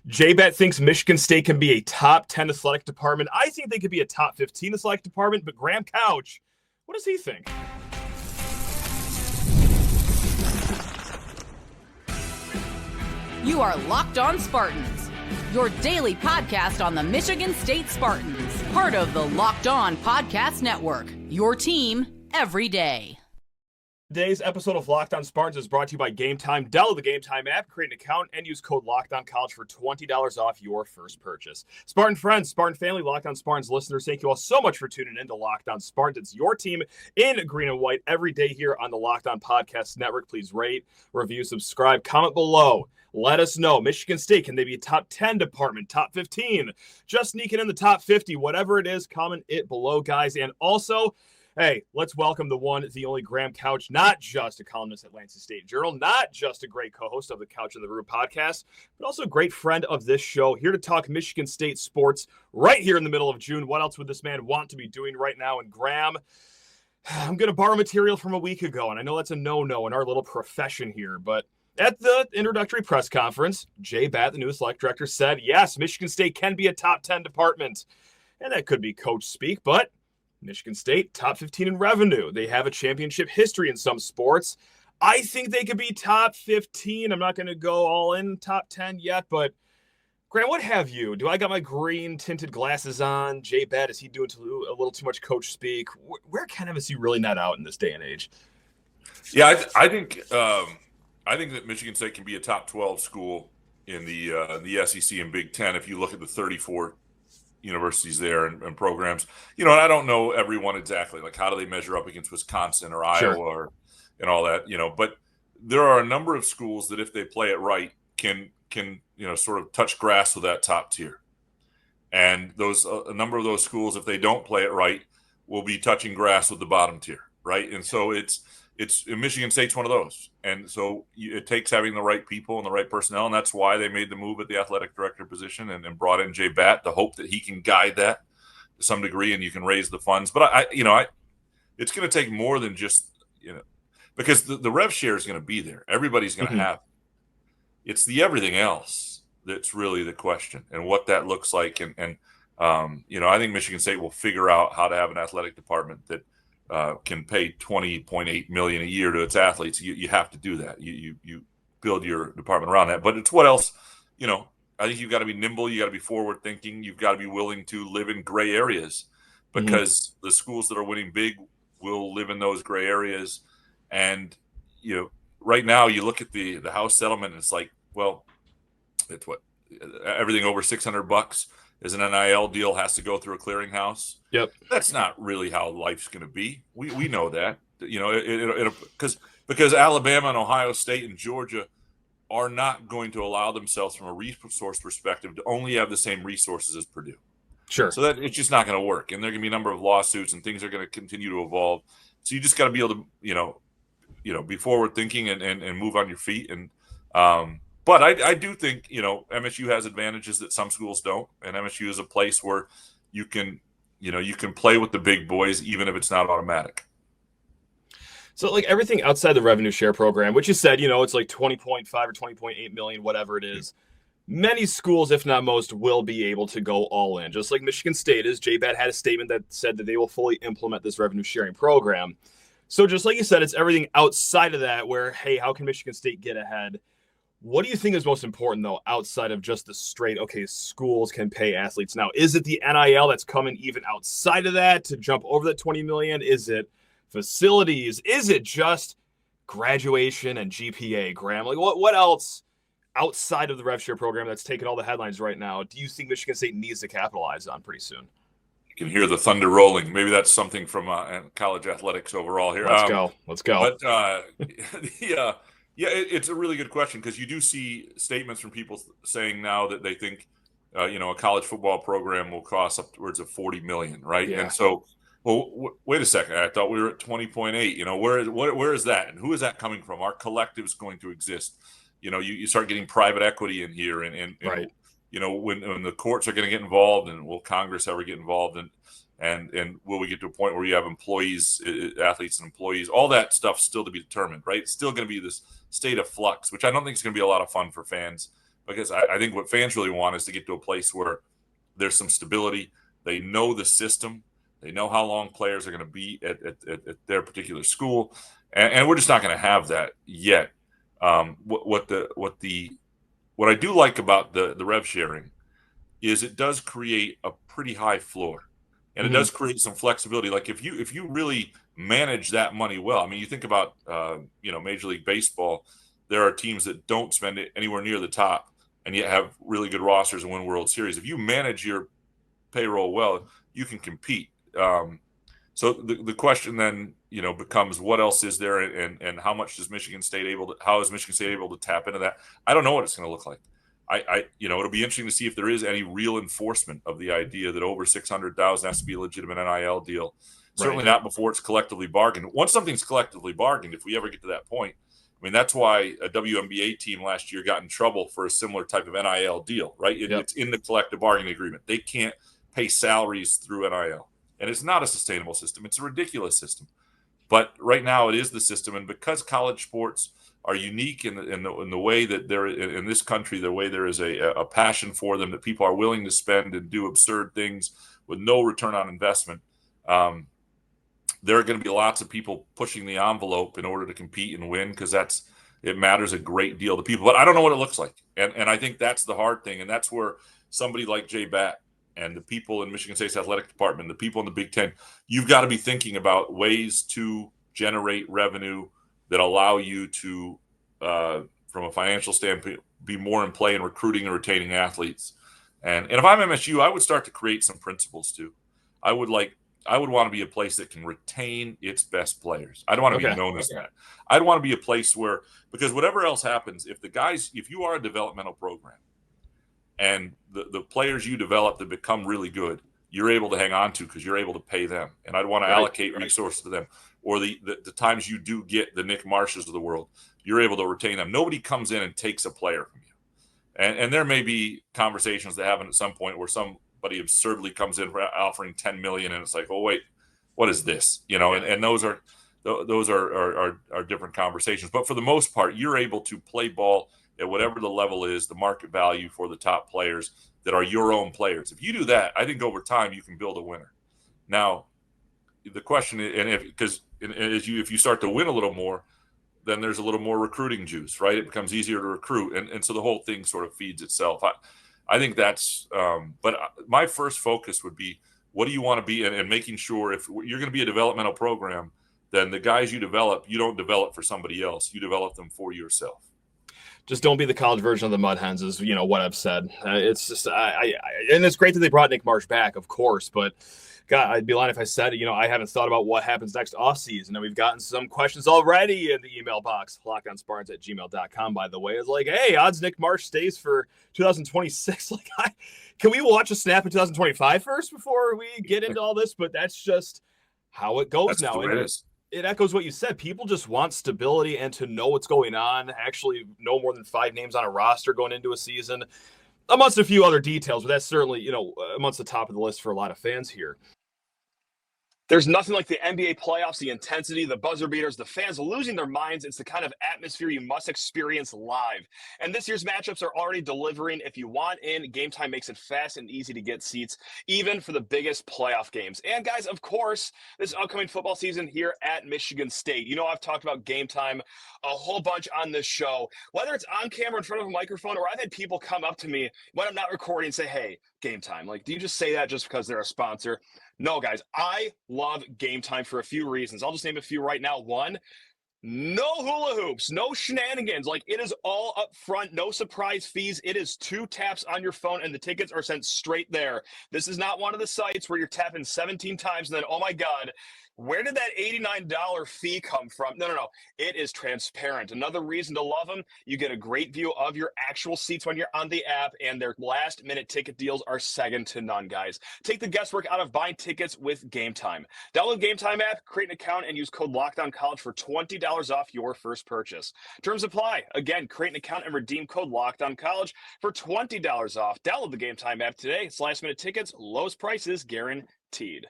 J Batt thinks Michigan State can be a top 10 athletic department. I think they could be a top 15 athletic department, but Graham Couch, what does he think? You are Locked On Spartans, your daily podcast on the Michigan State Spartans, part of the Locked On Podcast Network, your team every day. Today's episode of Locked On Spartans is brought to you by Gametime. Download the Gametime app, create an account, and use code LOCKEDONCollege for $20 off your first purchase. Spartan friends, Spartan family, Locked On Spartans listeners, thank you all so much for tuning in to Locked On Spartans, your team in green and white every day here on the Locked On Podcast Network. Please rate, review, subscribe, comment below. Let us know. Michigan State, can they be a top 10 department, top 15? Just sneaking in the top 50, whatever it is, comment it below, guys. And also, hey, let's welcome the one, the only Graham Couch, not just a columnist at Lansing State Journal, not just a great co-host of the Couch in the Room podcast, but also a great friend of this show, here to talk Michigan State sports right here in the middle of June. What else would this man want to be doing right now? And Graham, I'm going to borrow material from a week ago, and I know that's a no-no in our little profession here, but at the introductory press conference, J Batt, the new athletic director, said, yes, Michigan State can be a top 10 department. And that could be coach speak, but Michigan State, top 15 in revenue. They have a championship history in some sports. I think they could be top 15. I'm not going to go all in top 10 yet, but Grant, what have you? Do I got my green tinted glasses on? J Batt, is he doing a little too much coach speak? Where can MSU really net out in this day and age? Yeah, I think that Michigan State can be a top 12 school in the SEC and Big Ten if you look at the 34 universities there and programs. And I don't know everyone exactly. Like, how do they measure up against Wisconsin or Iowa and all that? But there are a number of schools that, if they play it right, can sort of touch grass with that top tier. And a number of those schools, if they don't play it right, will be touching grass with the bottom tier, right? And so it's Michigan State's one of those. And so it takes having the right people and the right personnel. And that's why they made the move at the athletic director position and brought in J Batt, the hope that he can guide that to some degree and you can raise the funds. But it's going to take more than just, because the rev share is going to be there. Everybody's going to have it. It's the everything else that's really the question and what that looks like. And I think Michigan State will figure out how to have an athletic department that can pay $20.8 million a year to its athletes. You have to do that. You build your department around that. But it's what else? I think you've got to be nimble. You got to be forward thinking. You've got to be willing to live in gray areas, because the schools that are winning big will live in those gray areas. And right now you look at the House settlement, and it's like, well, it's what everything over $600 is an NIL deal has to go through a clearinghouse. Yep. That's not really how life's going to be. We know that, because Alabama and Ohio State and Georgia are not going to allow themselves, from a resource perspective, to only have the same resources as Purdue. Sure. So that it's just not going to work. And there are going to be a number of lawsuits, and things are going to continue to evolve. So you just got to be able to, be forward thinking and move on your feet. And, but I do think, MSU has advantages that some schools don't. And MSU is a place where you can play with the big boys, even if it's not automatic. So, like, everything outside the revenue share program, which you said, it's like 20.5 or 20.8 million, whatever it is. Many schools, if not most, will be able to go all in, just like Michigan State is. J Batt had a statement that said that they will fully implement this revenue sharing program. So just like you said, it's everything outside of that where, hey, how can Michigan State get ahead? What do you think is most important, though, outside of just the straight, okay, schools can pay athletes now? Is it the NIL that's coming even outside of that to jump over that $20 million? Is it facilities? Is it just graduation and GPA, Graham? Like, what else outside of the rev share program that's taking all the headlines right now do you think Michigan State needs to capitalize on pretty soon? You can hear the thunder rolling. Maybe that's something from college athletics overall here. Let's go. But it's a really good question, because you do see statements from people saying now that they think, a college football program will cost upwards of $40 million, right? Yeah. And so, wait a second. I thought we were at 20.8. Where is that, and who is that coming from? Our collective is going to exist. You start getting private equity in here, and right. When the courts are going to get involved, and will Congress ever get involved, and will we get to a point where you have employees, athletes and employees, all that stuff still to be determined, right? It's still going to be this state of flux, which I don't think is going to be a lot of fun for fans because I think what fans really want is to get to a place where there's some stability. They know the system. They know how long players are going to be at their particular school, and we're just not going to have that yet. What I do like about the rev sharing is it does create a pretty high floor, and it does create some flexibility. Like if you really manage that money well, I mean, you think about Major League Baseball, there are teams that don't spend it anywhere near the top, and yet have really good rosters and win World Series. If you manage your payroll well, you can compete. So the question then, becomes what else is there, and how much is Michigan State able to tap into that? I don't know what it's going to look like. It'll be interesting to see if there is any real enforcement of the idea that over 600,000 has to be a legitimate NIL deal. Certainly not before it's collectively bargained. Once something's collectively bargained, if we ever get to that point, I mean, that's why a WNBA team last year got in trouble for a similar type of NIL deal, right? It's in the collective bargaining agreement. They can't pay salaries through NIL. And it's not a sustainable system. It's a ridiculous system. But right now it is the system. And because college sports are unique in the way that there in this country, the way there is a passion for them, that people are willing to spend and do absurd things with no return on investment, there are going to be lots of people pushing the envelope in order to compete and win, because it matters a great deal to people. But I don't know what it looks like. And I think that's the hard thing. And that's where somebody like J Batt and the people in Michigan State's athletic department, the people in the Big Ten, you've got to be thinking about ways to generate revenue that allow you to, from a financial standpoint, be more in play in recruiting and retaining athletes. And if I'm MSU, I would start to create some principles too. I would want to be a place that can retain its best players. I don't want to be known as that. I'd want to be a place where, because whatever else happens, if you are a developmental program and the players you develop that become really good, you're able to hang on to because you're able to pay them. And I'd want to allocate resources to them. Or the times you do get the Nick Marshes of the world, you're able to retain them. Nobody comes in and takes a player from you. And there may be conversations that happen at some point where somebody absurdly comes in offering $10 million, and it's like, oh wait, what is this? And those are different conversations. But for the most part, you're able to play ball at whatever the level is, the market value for the top players that are your own players. If you do that, I think over time you can build a winner. Now, the question is, if you start to win a little more, then there's a little more recruiting juice, right? It becomes easier to recruit. And so the whole thing sort of feeds itself. I think that's, but my first focus would be, what do you want to be? And making sure if you're going to be a developmental program, then the guys you don't develop for somebody else. You develop them for yourself. Just don't be the college version of the Mud Hens is, what I've said. It's just, and it's great that they brought Nick Marsh back, of course, but God, I'd be lying if I said, I haven't thought about what happens next offseason. And we've gotten some questions already in the email box, lockdownspartans@gmail.com, by the way. It's like, hey, odds Nick Marsh stays for 2026. Like, can we watch a snap in 2025 first before we get into all this? But that's just how it goes now. It echoes what you said. People just want stability and to know what's going on, actually no more than 5 names on a roster going into a season, amongst a few other details, but that's certainly, amongst the top of the list for a lot of fans here. There's nothing like the NBA playoffs, the intensity, the buzzer beaters, the fans losing their minds. It's the kind of atmosphere you must experience live. And this year's matchups are already delivering. If you want in, Gametime makes it fast and easy to get seats, even for the biggest playoff games. And guys, of course, this upcoming football season here at Michigan State. I've talked about Gametime a whole bunch on this show, whether it's on camera in front of a microphone, or I've had people come up to me when I'm not recording and say, hey, Gametime. Like, do you just say that just because they're a sponsor? No, guys, I love Gametime for a few reasons. I'll just name a few right now. One, no hula hoops, no shenanigans. Like, it is all up front, no surprise fees. It is 2 taps on your phone and the tickets are sent straight there. This is not one of the sites where you're tapping 17 times and then, oh my God, where did that $89 fee come from? No. It is transparent. Another reason to love them, you get a great view of your actual seats when you're on the app, and their last-minute ticket deals are second to none, guys. Take the guesswork out of buying tickets with Gametime. Download the Gametime app, create an account, and use code LOCKDOWNCollege for $20 off your first purchase. Terms apply. Again, create an account and redeem code LOCKDOWNCollege for $20 off. Download the Gametime app today. It's last-minute tickets, lowest prices guaranteed.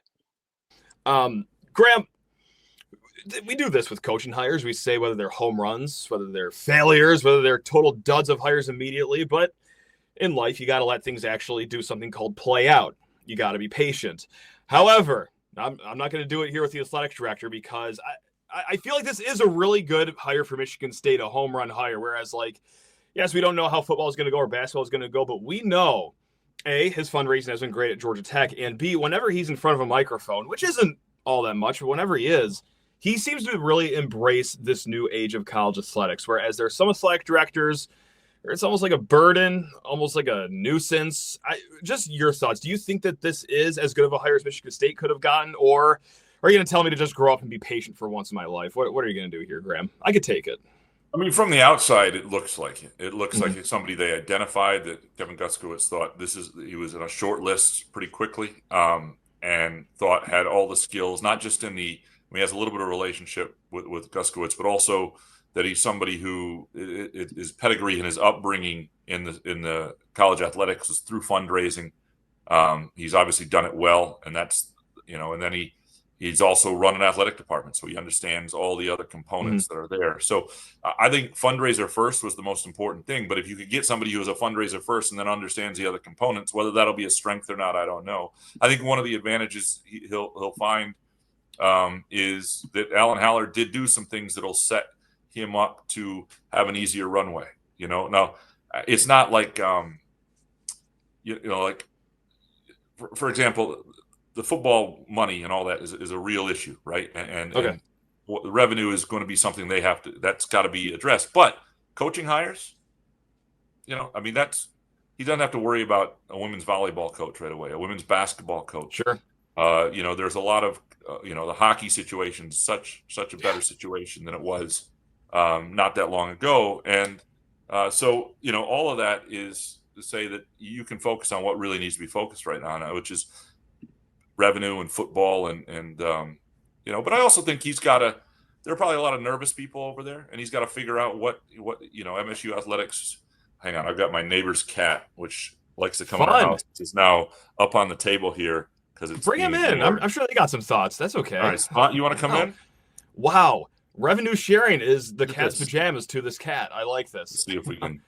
Graham, we do this with coaching hires. We say whether they're home runs, whether they're failures, whether they're total duds of hires immediately. But in life, you got to let things actually do something called play out. You got to be patient. However, I'm not going to do it here with the athletics director because I feel like this is a really good hire for Michigan State, a home run hire. Whereas, like, yes, we don't know how football is going to go or basketball is going to go, but we know, A, his fundraising has been great at Georgia Tech, and B, whenever he's in front of a microphone, which isn't all that much, but whenever he is, he seems to really embrace this new age of college athletics, whereas there's some athletic directors, it's almost like a burden, almost like a nuisance. Just your thoughts. Do you think that this is as good of a hire as Michigan State could have gotten, or are you going to tell me to just grow up and be patient for once in my life? What are you going to do here, Graham? I could take it. I mean, from the outside, it looks like it. It looks like it's somebody they identified that Kevin Guskowitz thought he was in a short list pretty quickly, and thought had all the skills, not just he has a little bit of relationship with Guskowitz, but also that he's somebody who his pedigree and his upbringing in the college athletics is through fundraising. He's obviously done it well, and that's, and then he's also run an athletic department, so he understands all the other components that are there. So I think fundraiser first was the most important thing. But if you could get somebody who is a fundraiser first and then understands the other components, whether that'll be a strength or not, I don't know. I think one of the advantages he'll find is that Alan Haller did do some things that'll set him up to have an easier runway. Now it's not like like for example, the football money and all that is a real issue, right? And the revenue is going to be something that's got to be addressed. But coaching hires, he doesn't have to worry about a women's volleyball coach right away, a women's basketball coach. Sure. There's a lot of the hockey situation is such a better situation than it was not that long ago. And so all of that is to say that you can focus on what really needs to be focused right now, which is revenue and football and but I also think there are probably a lot of nervous people over there, and he's got to figure out what MSU athletics. Hang on, I've got my neighbor's cat, which likes to come in our house. It's now up on the table here because it's bring him in. I'm sure they got some thoughts. That's okay. All right, Spot, you want to come in? Wow, revenue sharing is the cat's pajamas to this cat. I like this. Let's see if we can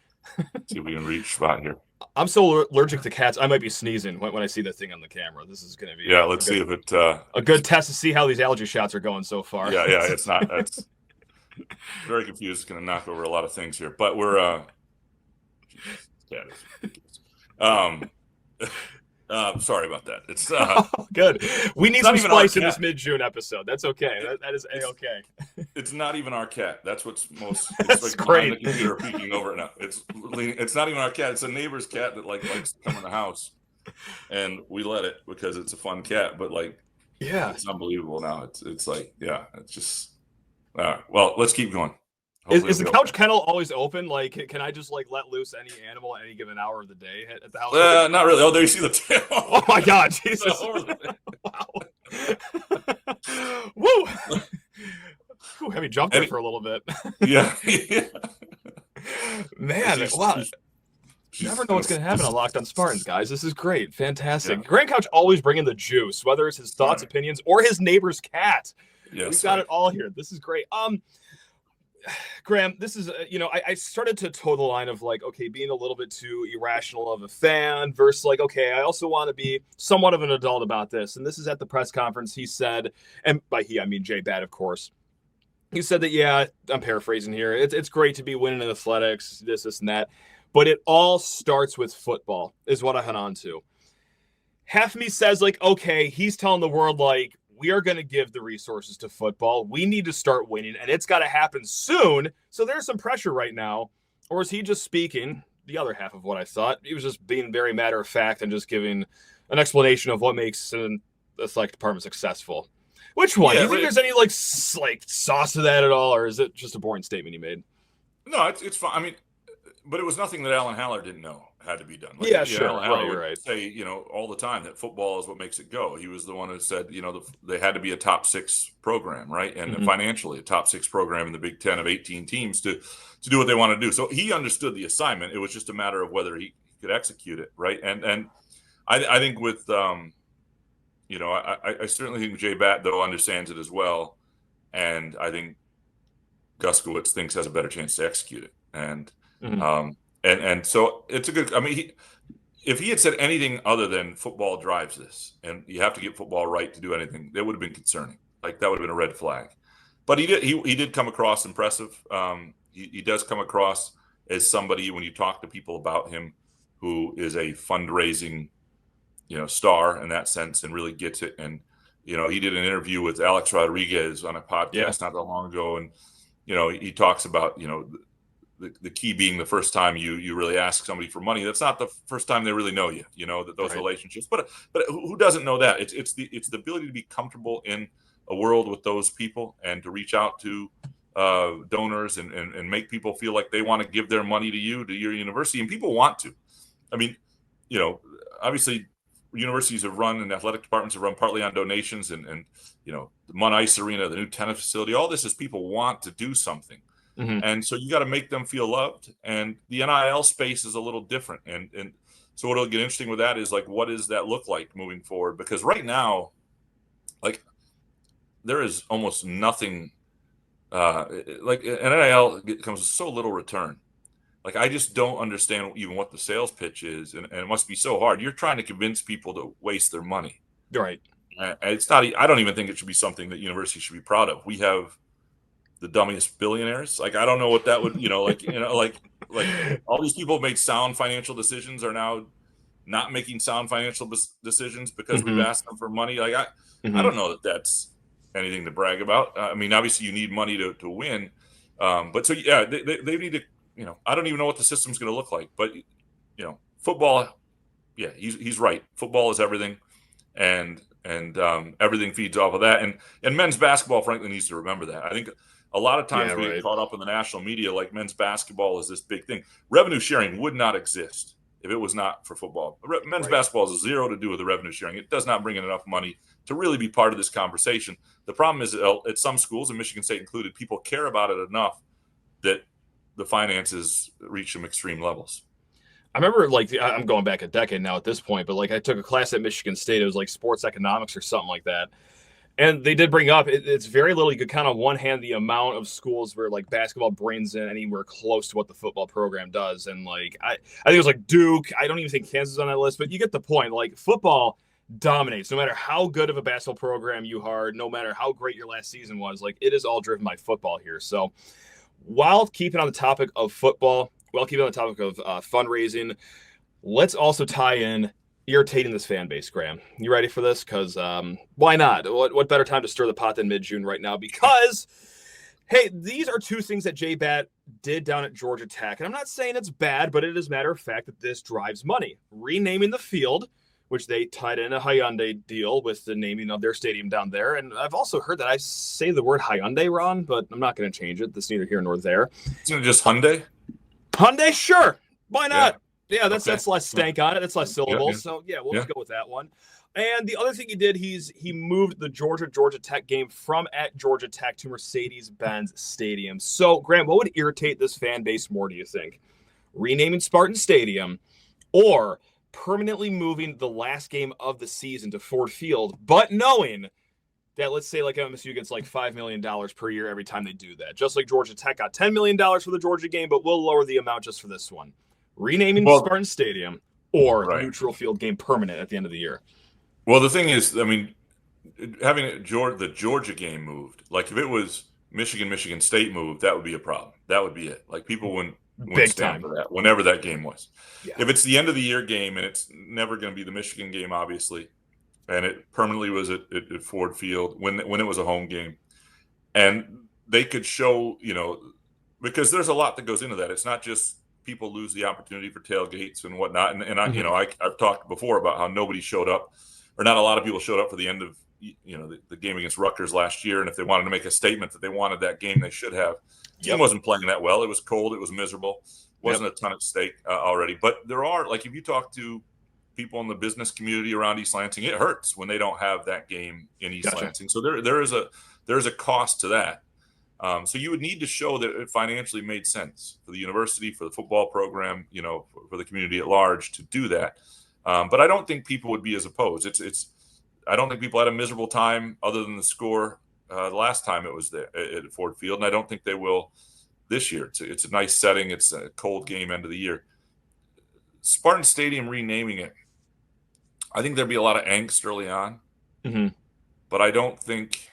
reach Spot here. I'm so allergic to cats, I might be sneezing when I see that thing on the camera. This is going to be let's see if it a good test to see how these allergy shots are going so far. Yeah, it's not. That's very confused. It's going to knock over a lot of things here, but we're sorry about that. It's good. We need some spice in this mid-June episode. That's okay. That is a-okay. It's not even our cat. That's what's most. That's like great. The computer peeking over it now. It's not even our cat. It's a neighbor's cat that likes to come in the house, and we let it because it's a fun cat. But it's unbelievable now. It's it's just. Well, let's keep going. Is the couch kennel always open? Like, can I just let loose any animal at any given hour of the day at the house? Not really. Oh, there you see the tail. Oh my God, Jesus! Wow. Woo! Ooh, have you jumped there for a little bit? Yeah. Man, wow. You never know what's going to happen on Locked On Spartans, guys. This is great. Fantastic. Yeah. Grant Couch always bringing the juice, whether it's his thoughts, opinions, or his neighbor's cat. Yes, we've got it all here. This is great. Graham, this is, I started to toe the line of being a little bit too irrational of a fan versus I also want to be somewhat of an adult about this. And this is at the press conference. He said, and by he, I mean J Batt, of course. He said that, I'm paraphrasing here. It's great to be winning in athletics, this and that. But it all starts with football is what I hung on to. Half of me says he's telling the world we are going to give the resources to football. We need to start winning, and it's got to happen soon. So there's some pressure right now. Or is he just speaking the other half of what I thought? He was just being very matter of fact and just giving an explanation of what makes an athletic department successful. Which one? Do you think there's any sauce to that at all, or is it just a boring statement he made? No, it's fine. I mean, but it was nothing that Alan Haller didn't know had to be done. Sure. Alan Haller would say, all the time that football is what makes it go. He was the one who said, they had to be a top 6 program, right? And financially, a top 6 program in the Big Ten of 18 teams to do what they want to do. So he understood the assignment. It was just a matter of whether he could execute it, right? And I think with, I certainly think J Batt, though, understands it as well. And I think Guskowitz thinks has a better chance to execute it. And And so it's a good. I mean, if he had said anything other than football drives this, and you have to get football right to do anything, that would have been concerning. Like that would have been a red flag. But he did come across impressive. He does come across as somebody, when you talk to people about him, who is a fundraising, star in that sense, and really gets it. And he did an interview with Alex Rodriguez on a podcast not that long ago, and he talks about the key being the first time you really ask somebody for money. That's not the first time they really know you. That those relationships. But who doesn't know that? It's the ability to be comfortable in a world with those people, and to reach out to donors and make people feel like they want to give their money to you, to your university. And people want to. I mean, obviously universities have run, and athletic departments have run partly on donations, and the Mun Ice Arena, the new tennis facility, all this is people want to do something. Mm-hmm. And so you got to make them feel loved. And the NIL space is a little different. And so what'll get interesting with that is, like, what does that look like moving forward? Because right now, like, there is almost nothing, like an NIL comes with so little return. Like, I just don't understand even what the sales pitch is. And it must be so hard. You're trying to convince people to waste their money. Right. It's not, I don't even think it should be something that universities should be proud of. We have the dummiest billionaires. Like, I don't know what that would, like all these people made sound financial decisions are now not making sound financial decisions because we've asked them for money. Like, I don't know that that's anything to brag about. I mean, obviously you need money to win. But so, yeah, they need to, I don't even know what the system's going to look like, but football. Yeah, he's right. Football is everything. And everything feeds off of that. And men's basketball, frankly, needs to remember that. I think a lot of times we get caught up in the national media, like men's basketball is this big thing. Revenue sharing would not exist if it was not for football. Men's basketball has zero to do with the revenue sharing. It does not bring in enough money to really be part of this conversation. The problem is at some schools, and Michigan State included, people care about it enough that the finances reach some extreme levels. I remember, like, I'm going back a decade now at this point, but, like, I took a class at Michigan State. It was like sports economics or something like that. And they did bring up, it's very little. You could count on one hand the amount of schools where, like, basketball brings in anywhere close to what the football program does. And, like, I think it was like Duke. I don't even think Kansas is on that list, but you get the point. Like, football dominates. No matter how good of a basketball program you are, no matter how great your last season was, like, it is all driven by football here. So while keeping on the topic of football, while keeping on the topic of fundraising, let's also tie in irritating this fan base, Graham. You ready for this? Because why not? What better time to stir the pot than mid-June right now? Because, hey, these are two things that J Batt did down at Georgia Tech. And I'm not saying it's bad, but it is a matter of fact that this drives money. Renaming the field, which they tied in a Hyundai deal with the naming of their stadium down there. And I've also heard that I say the word Hyundai wrong, but I'm not going to change it. That's neither here nor there. Isn't it just Hyundai? Hyundai, sure. Why not? Yeah, that's less stank on it. That's less syllables. So, we'll just go with that one. And the other thing he did, he moved the Georgia Tech game from at Georgia Tech to Mercedes-Benz Stadium. So, Graham, what would irritate this fan base more, do you think? Renaming Spartan Stadium, or permanently moving the last game of the season to Ford Field, but knowing that, let's say, like MSU gets like $5 million per year every time they do that. Just like Georgia Tech got $10 million for the Georgia game, but we'll lower the amount just for this one. Renaming Spartan Stadium, or neutral field game permanent at the end of the year. Well, the thing is, I mean, having the Georgia game moved, like if it was Michigan State moved, that would be a problem. That would be it. Like people wouldn't stand for that whenever that game was. Yeah. If it's the end of the year game and it's never going to be the Michigan game, obviously, and it permanently was at Ford Field when it was a home game, and they could show, because there's a lot that goes into that. It's not just people lose the opportunity for tailgates and whatnot. And I've talked before about how nobody showed up, or not a lot of people showed up for the end of, the game against Rutgers last year. And if they wanted to make a statement that they wanted that game, they should have. The team wasn't playing that well. It was cold. It was miserable. Wasn't a ton at stake already. But there are, like, if you talk to people in the business community around East Lansing, it hurts when they don't have that game in East Lansing. So there is a cost to that. So you would need to show that it financially made sense for the university, for the football program, for the community at large to do that. But I don't think people would be as opposed. I don't think people had a miserable time other than the score the last time it was there at Ford Field, and I don't think they will this year. It's a nice setting. It's a cold game end of the year. Spartan Stadium renaming it, I think there'd be a lot of angst early on, but I don't think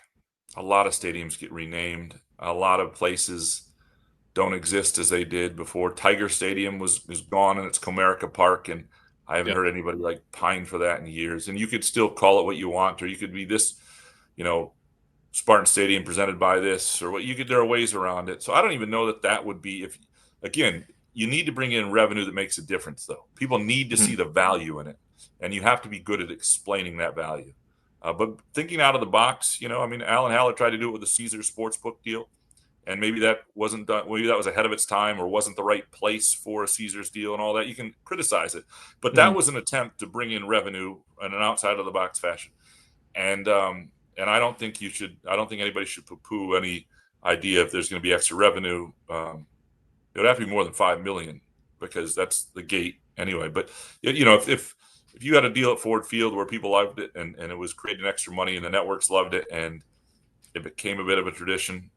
a lot of stadiums get renamed. A lot of places don't exist as they did before. Tiger Stadium is gone, and it's Comerica Park, and I haven't heard anybody like pine for that in years. And you could still call it what you want, or you could be this, Spartan Stadium presented by this, or what you could. There are ways around it. So I don't even know that would be. If again, you need to bring in revenue that makes a difference, though. People need to see the value in it, and you have to be good at explaining that value. But thinking out of the box, Alan Haller tried to do it with the Caesars Sportsbook deal, and maybe that wasn't done. Maybe that was ahead of its time, or wasn't the right place for a Caesars deal, and all that. You can criticize it, but that was an attempt to bring in revenue in an outside of the box fashion. And I don't think you should. I don't think anybody should poo-poo any idea if there's going to be extra revenue. It would have to be more than $5 million, because that's the gate anyway. But if you had a deal at Ford Field where people loved it and it was creating extra money and the networks loved it and it became a bit of a tradition,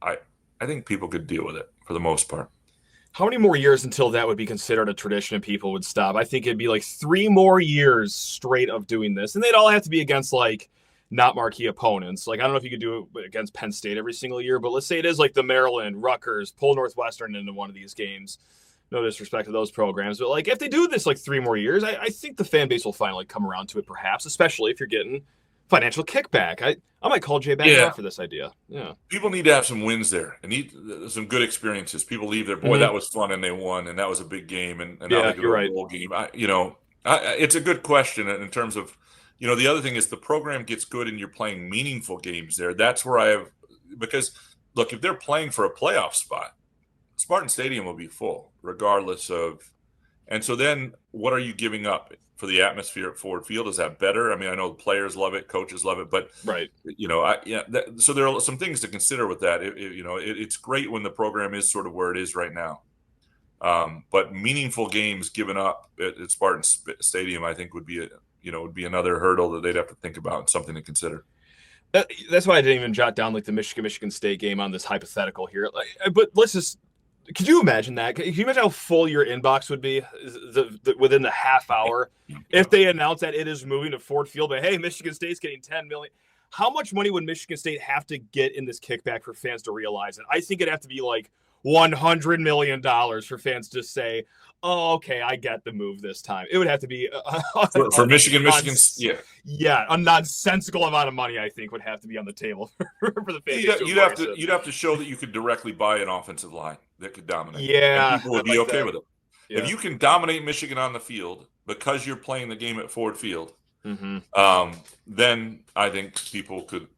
I think people could deal with it for the most part. How many more years until that would be considered a tradition and people would stop? I think it'd be like 3 more years straight of doing this. And they'd all have to be against like not marquee opponents. Like, I don't know if you could do it against Penn State every single year, but let's say it is like the Maryland, Rutgers, pull Northwestern into one of these games. No disrespect to those programs, but like if they do this like 3 more years, I think the fan base will finally come around to it, perhaps, especially if you're getting financial kickback. I might call J Batt for this idea. Yeah, people need to have some wins there and need some good experiences. People leave there, boy, that was fun, and they won, and that was a big game, and now they go to a bowl game. It's a good question in terms of, the other thing is the program gets good and you're playing meaningful games there. That's where because look, if they're playing for a playoff spot, Spartan Stadium will be full regardless of, and so then what are you giving up for the atmosphere at Ford Field? Is that better? I mean, I know the players love it, coaches love it, but so there are some things to consider with that. It's great when the program is sort of where it is right now, but meaningful games given up at Spartan Stadium, I think would be another hurdle that they'd have to think about and something to consider. That's why I didn't even jot down like the Michigan State game on this hypothetical here. But let's just. Could you imagine that? Can you imagine how full your inbox would be within the half hour if they announce that it is moving to Ford Field? But hey, Michigan State's getting $10 million. How much money would Michigan State have to get in this kickback for fans to realize it? I think it'd have to be like $100 million for fans to say, "Oh, okay, I get the move this time." It would have to be for Michigan. A nonsensical amount of money, I think, would have to be on the table for the fans. You'd have to show that you could directly buy an offensive line that could dominate. Yeah, and people would be okay with it. Yeah. If you can dominate Michigan on the field because you're playing the game at Ford Field, then I think people could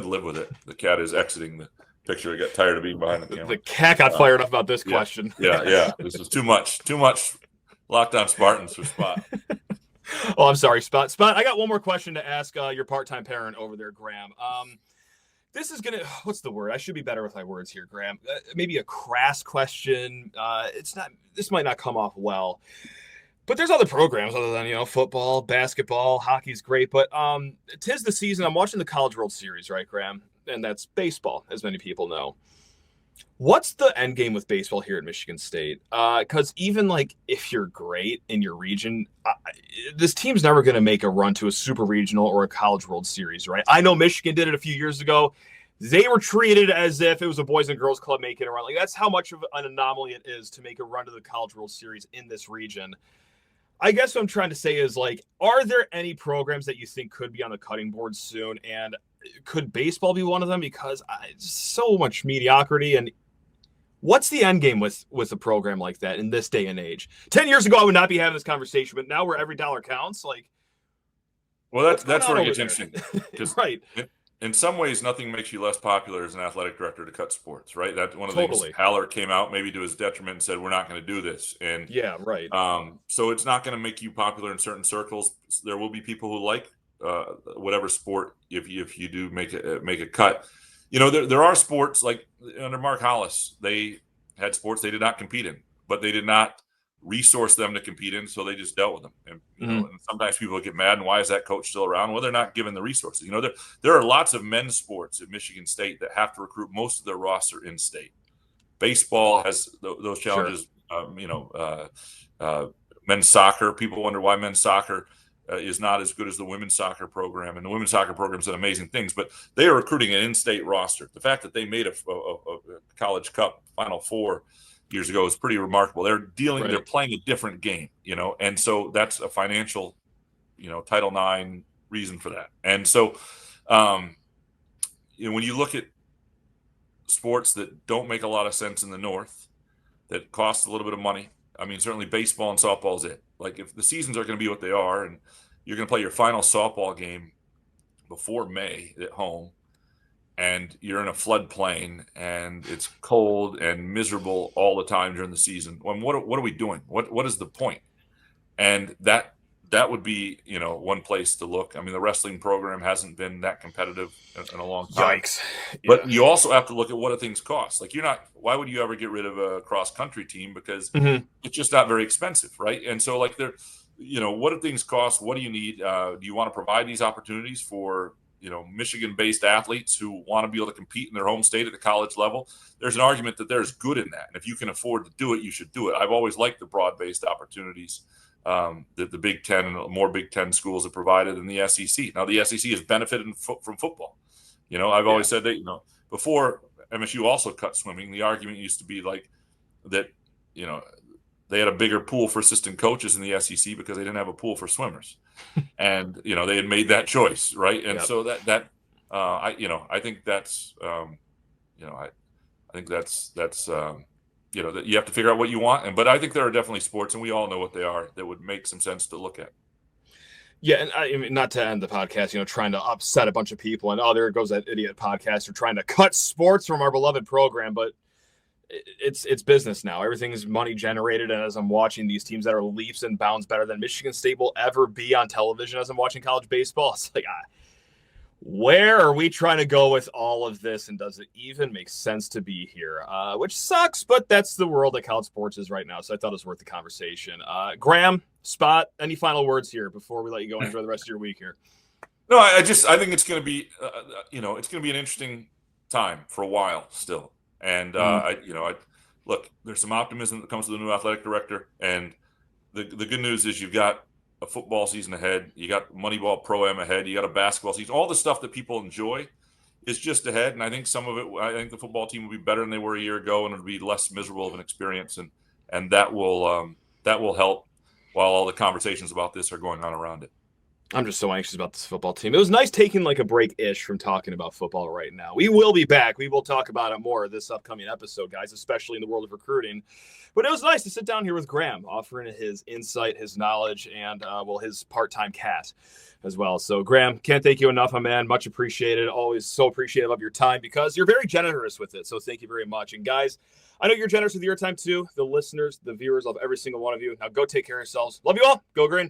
live with it. The cat is exiting the picture. I got tired of being behind the camera. The cat got fired up about this question. Yeah. This is too much Locked On Spartans for Spot. Oh, I'm sorry, Spot. I got one more question to ask your part-time parent over there, Graham. This is gonna. What's the word? I should be better with my words here, Graham. Maybe a crass question. It's not. This might not come off well. But there's other programs other than football, basketball, hockey's great. But 'tis the season. I'm watching the College World Series, right, Graham? And that's baseball, as many people know. What's the end game with baseball here at Michigan State? Because even like if you're great in your region, this team's never going to make a run to a super regional or a College World Series, right? I know Michigan did it a few years ago. They were treated as if it was a Boys and Girls Club making a run. Like, that's how much of an anomaly it is to make a run to the College World Series in this region. I guess what I'm trying to say is, like, are there any programs that you think could be on the cutting board soon? And could baseball be one of them? Because so much mediocrity. And what's the end game with a program like that in this day and age? 10 years ago, I would not be having this conversation, but now where every dollar counts, like. Well, that's where it gets interesting. Right. In some ways, nothing makes you less popular as an athletic director to cut sports, right? That one of the things Haller came out maybe to his detriment and said, we're not going to do this. And yeah, right. So it's not going to make you popular in certain circles. There will be people who like whatever sport if you do make a cut. There are sports like under Mark Hollis, they had sports they did not compete in, but they did not resource them to compete in, so they just dealt with them. And, and sometimes people get mad, and why is that coach still around? Well, they're not given the resources. There are lots of men's sports at Michigan State that have to recruit most of their roster in state. Baseball has those challenges. Sure. men's soccer. People wonder why men's soccer is not as good as the women's soccer program, and the women's soccer program's done amazing things, but they are recruiting an in-state roster. The fact that they made a College Cup Final Four years ago is pretty remarkable. They're playing a different game, and so that's a financial, Title IX reason for that. And so, when you look at sports that don't make a lot of sense in the North, that cost a little bit of money, I mean, certainly baseball and softball is it. Like, if the seasons are going to be what they are, and you're going to play your final softball game before May at home, and you're in a floodplain, and it's cold and miserable all the time during the season, well, what are we doing? What is the point? And that would be, one place to look. I mean, the wrestling program hasn't been that competitive in a long time. Yikes. Yeah. But you also have to look at what do things cost. Like, why would you ever get rid of a cross-country team? Because it's just not very expensive, right? And so, like, what do things cost? What do you need? Do you want to provide these opportunities for, Michigan-based athletes who want to be able to compete in their home state at the college level? There's an argument that there's good in that. And if you can afford to do it, you should do it. I've always liked the broad-based opportunities that the Big Ten and more Big Ten schools have provided in the SEC. Now, the SEC has benefited from football. I've always said that, before MSU also cut swimming, the argument used to be like that, they had a bigger pool for assistant coaches in the SEC because they didn't have a pool for swimmers. And, they had made that choice, right? And so I think that's, that you have to figure out what you want. But I think there are definitely sports, and we all know what they are, that would make some sense to look at. Yeah, and I mean, not to end the podcast, trying to upset a bunch of people, and there goes that idiot podcaster trying to cut sports from our beloved program, but it's business now. Everything is money generated, and as I'm watching these teams that are leaps and bounds better than Michigan State will ever be on television, as I'm watching college baseball, it's like, where are we trying to go with all of this, and does it even make sense to be here? Which sucks, but that's the world that college sports is right now, so I thought it was worth the conversation. Graham, Spot, any final words here before we let you go and enjoy the rest of your week here? No, I think it's going to be, it's going to be an interesting time for a while still. And, look, there's some optimism that comes to the new athletic director, and the good news is you've got a football season ahead. You got Moneyball Pro-Am ahead. You got a basketball season. All the stuff that people enjoy is just ahead. And I think I think the football team will be better than they were a year ago, and it'll be less miserable of an experience. And that will help while all the conversations about this are going on around it. I'm just so anxious about this football team. It was nice taking like a break-ish from talking about football right now. We will be back. We will talk about it more this upcoming episode, guys, especially in the world of recruiting. But it was nice to sit down here with Graham, offering his insight, his knowledge, and, his part-time cat as well. So, Graham, can't thank you enough, my man. Much appreciated. Always so appreciative of your time because you're very generous with it. So thank you very much. And, guys, I know you're generous with your time, too. The listeners, the viewers, love every single one of you. Now go take care of yourselves. Love you all. Go Green.